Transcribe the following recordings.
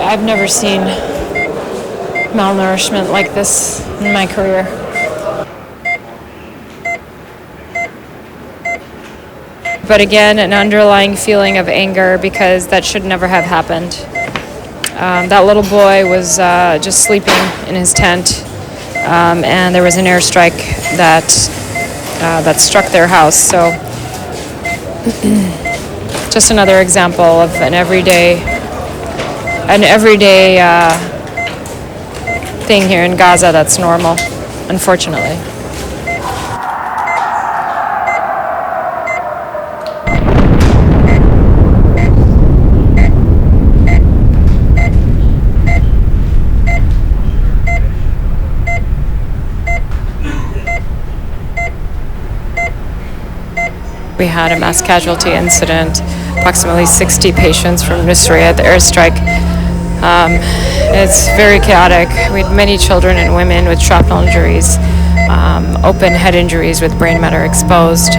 I've never seen malnourishment like this in my career. But again, an underlying feeling of anger because that should never have happened. That little boy was just sleeping in his tent, and there was an airstrike that struck their house. So just another example of an everyday thing here in Gaza that's normal, unfortunately. We had a mass casualty incident, approximately 60 patients from Nusra at the airstrike. It's very chaotic. We had many children and women with shrapnel injuries, open head injuries with brain matter exposed.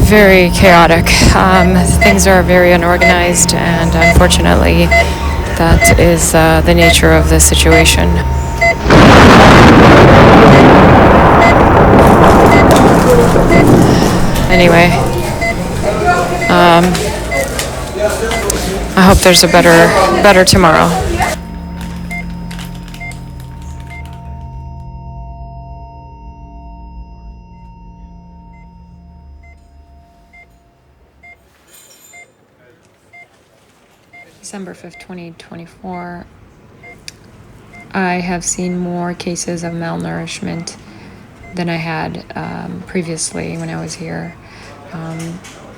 Very chaotic. Things are very unorganized, and unfortunately, that is the nature of the situation. Anyway, I hope there's a better tomorrow. December 5th, 2024. I have seen more cases of malnourishment than I had previously when I was here.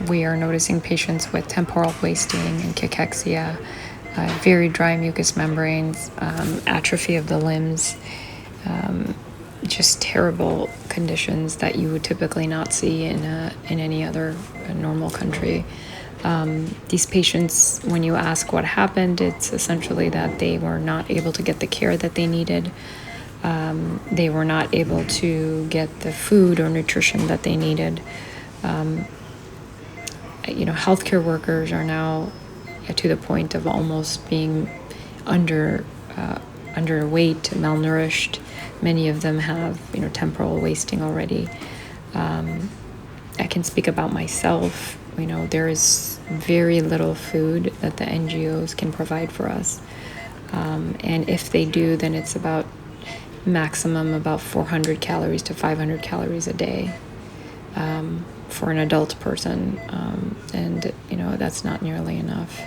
We are noticing patients with temporal wasting and cachexia, very dry mucous membranes, atrophy of the limbs, just terrible conditions that you would typically not see in any other normal country. These patients, when you ask what happened, it's essentially that they were not able to get the care that they needed. They were not able to get the food or nutrition that they needed. Healthcare workers are now to the point of almost being underweight, malnourished. Many of them have, temporal wasting already. I can speak about myself. There is very little food that the NGOs can provide for us. And if they do, then it's about 400 calories to 500 calories a day for an adult person. And that's not nearly enough.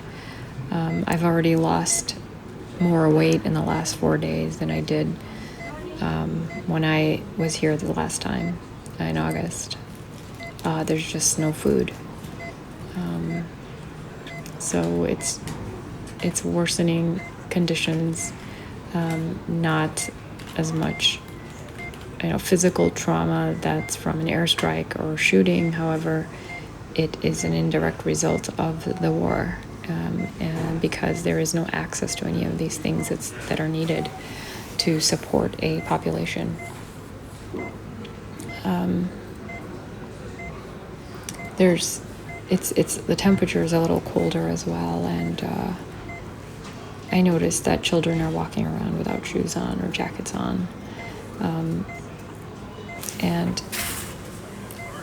I've already lost more weight in the last 4 days than I did when I was here the last time in August. There's just no food. So it's worsening conditions, not as much physical trauma that's from an airstrike or shooting. However, it is an indirect result of the war, and because there is no access to any of these things that are needed to support a population. The temperature is a little colder as well, and I noticed that children are walking around without shoes on or jackets on. And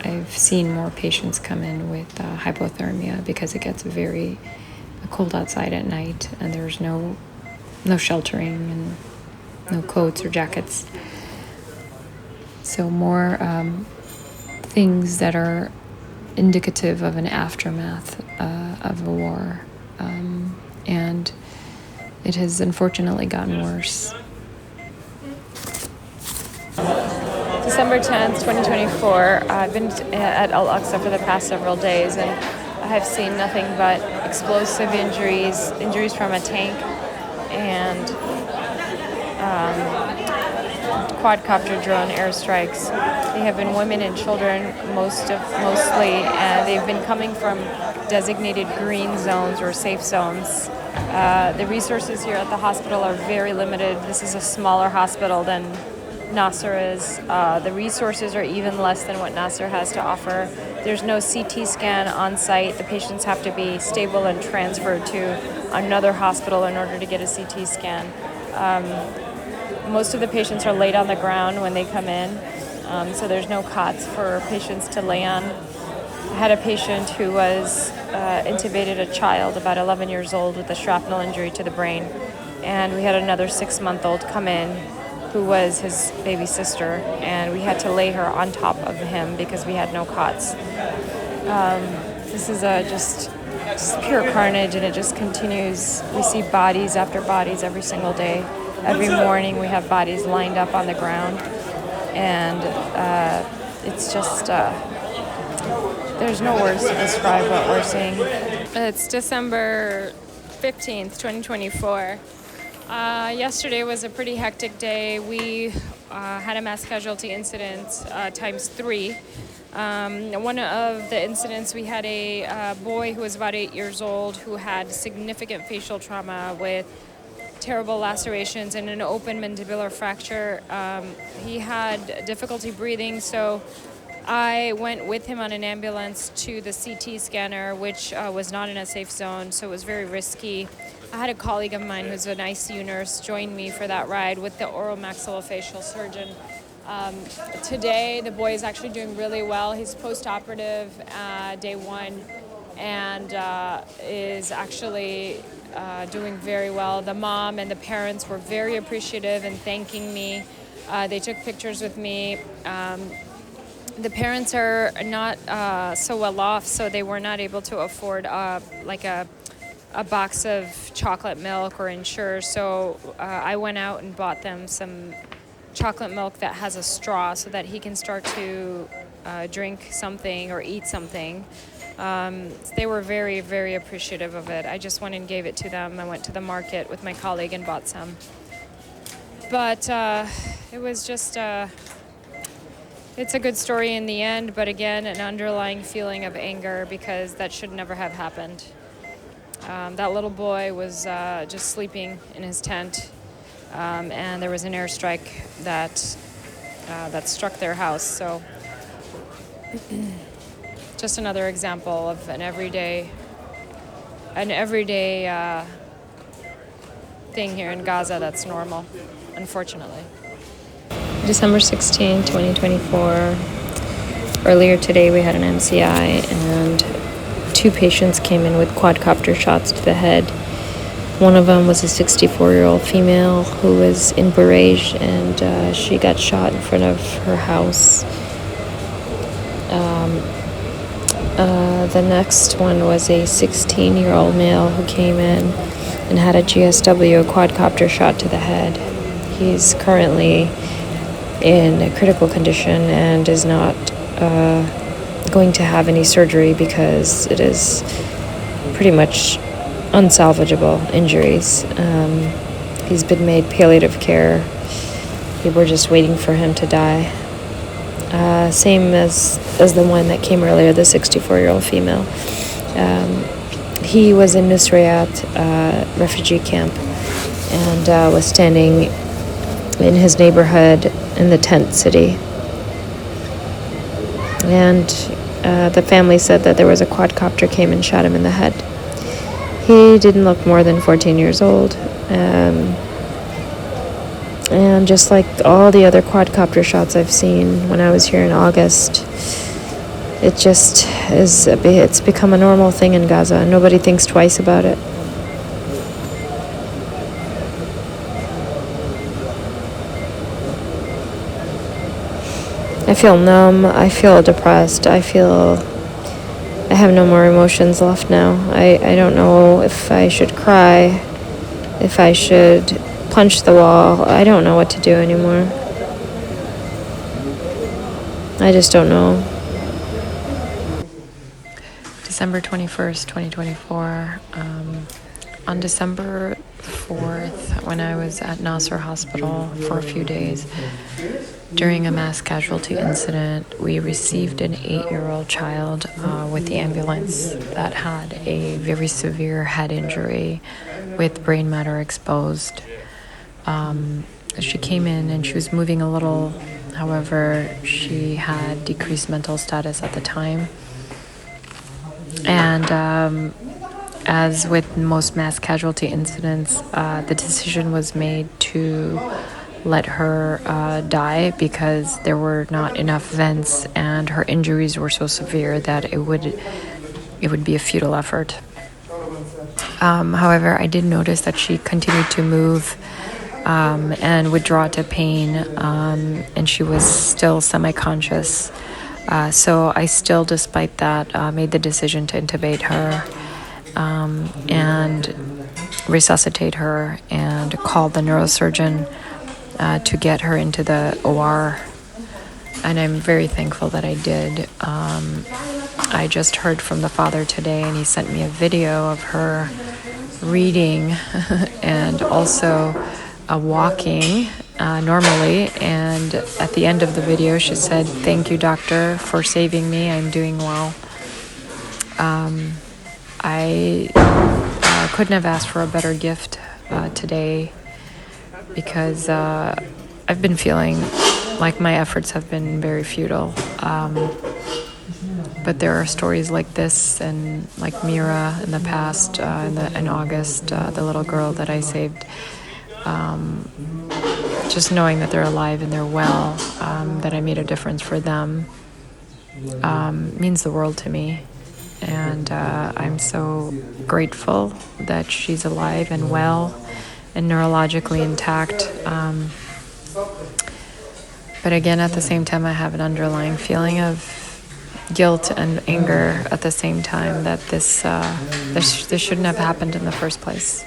I've seen more patients come in with hypothermia because it gets very cold outside at night, and there's no sheltering and no coats or jackets. So more things that are indicative of an aftermath of a war. And it has unfortunately gotten worse. December 10th, 2024. I've been at Al-Aqsa for the past several days, and I have seen nothing but explosive injuries from a tank, and quadcopter drone airstrikes. They have been women and children mostly, and they've been coming from designated green zones or safe zones. The resources here at the hospital are very limited. This is a smaller hospital than Nasser is. The resources are even less than what Nasser has to offer. There's no CT scan on site. The patients have to be stable and transferred to another hospital in order to get a CT scan. Most of the patients are laid on the ground when they come in, so there's no cots for patients to lay on. I had a patient who was intubated, a child about 11 years old with a shrapnel injury to the brain, and we had another 6-month-old come in who was his baby sister, and we had to lay her on top of him because we had no cots. This is just pure carnage, and it just continues. We see bodies after bodies every single day. Every morning we have bodies lined up on the ground, and it's just, there's no words to describe what we're seeing. It's December 15th, 2024. Yesterday was a pretty hectic day. We had a mass casualty incident times 3. One of the incidents, we had a boy who was about 8 years old who had significant facial trauma with terrible lacerations and an open mandibular fracture. He had difficulty breathing, so I went with him on an ambulance to the CT scanner, which was not in a safe zone, so it was very risky. I had a colleague of mine who's an ICU nurse join me for that ride with the oral maxillofacial surgeon. Today, the boy is actually doing really well. He's post-operative day 1 and is actually doing very well. The mom and the parents were very appreciative and thanking me. They took pictures with me. The parents are not so well off, so they were not able to afford like a box of chocolate milk or Ensure. So I went out and bought them some chocolate milk that has a straw so that he can start to drink something or eat something. They were very, very appreciative of it. I just went and gave it to them. I went to the market with my colleague and bought some. But it was just, it's a good story in the end, but again, an underlying feeling of anger because that should never have happened. That little boy was just sleeping in his tent, and there was an airstrike that struck their house. So just another example of an everyday thing here in Gaza that's normal, unfortunately. December 16, 2024. Earlier today we had an MCI and 2 patients came in with quadcopter shots to the head. One of them was a 64-year-old female who was in Barrage, and she got shot in front of her house. The next one was a 16-year-old male who came in and had a GSW, a quadcopter shot to the head. He's currently in a critical condition and is not going to have any surgery because it is pretty much unsalvageable injuries. He's been made palliative care. We're just waiting for him to die. Same as the one that came earlier, the 64-year-old female. He was in Nusrayat refugee camp and was standing in his neighborhood in the tent city. And the family said that there was a quadcopter came and shot him in the head. He didn't look more than 14 years old. And just like all the other quadcopter shots I've seen when I was here in August, it just is, it's become a normal thing in Gaza. Nobody thinks twice about it. I feel numb, I feel depressed, I have no more emotions left now. I don't know if I should cry, if I should punch the wall. I don't know what to do anymore. I just don't know. December 21st, 2024. On December 4th, when I was at Nasser Hospital for a few days, during a mass casualty incident, we received an 8-year-old child with the ambulance that had a very severe head injury with brain matter exposed. She came in and she was moving a little. However, she had decreased mental status at the time. And as with most mass casualty incidents, the decision was made to let her die because there were not enough vents and her injuries were so severe that it would be a futile effort. However, I did notice that she continued to move and withdraw to pain, and she was still semi-conscious. So I still, despite that, made the decision to intubate her and resuscitate her and call the neurosurgeon to get her into the OR. And I'm very thankful that I did. I just heard from the father today, and he sent me a video of her reading and also walking normally. And at the end of the video, she said, "Thank you, doctor, for saving me. I'm doing well." I couldn't have asked for a better gift today because I've been feeling like my efforts have been very futile. But there are stories like this, and like Mira in the past, in August, the little girl that I saved. Just knowing that they're alive and they're well, that I made a difference for them, means the world to me. And I'm so grateful that she's alive and well and neurologically intact. But again, at the same time, I have an underlying feeling of guilt and anger at the same time that this shouldn't have happened in the first place.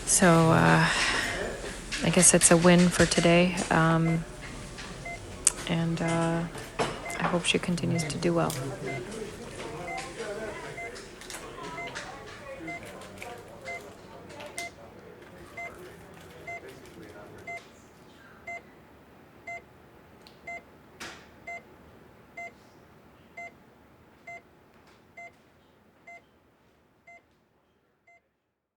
So I guess it's a win for today, and I hope she continues to do well.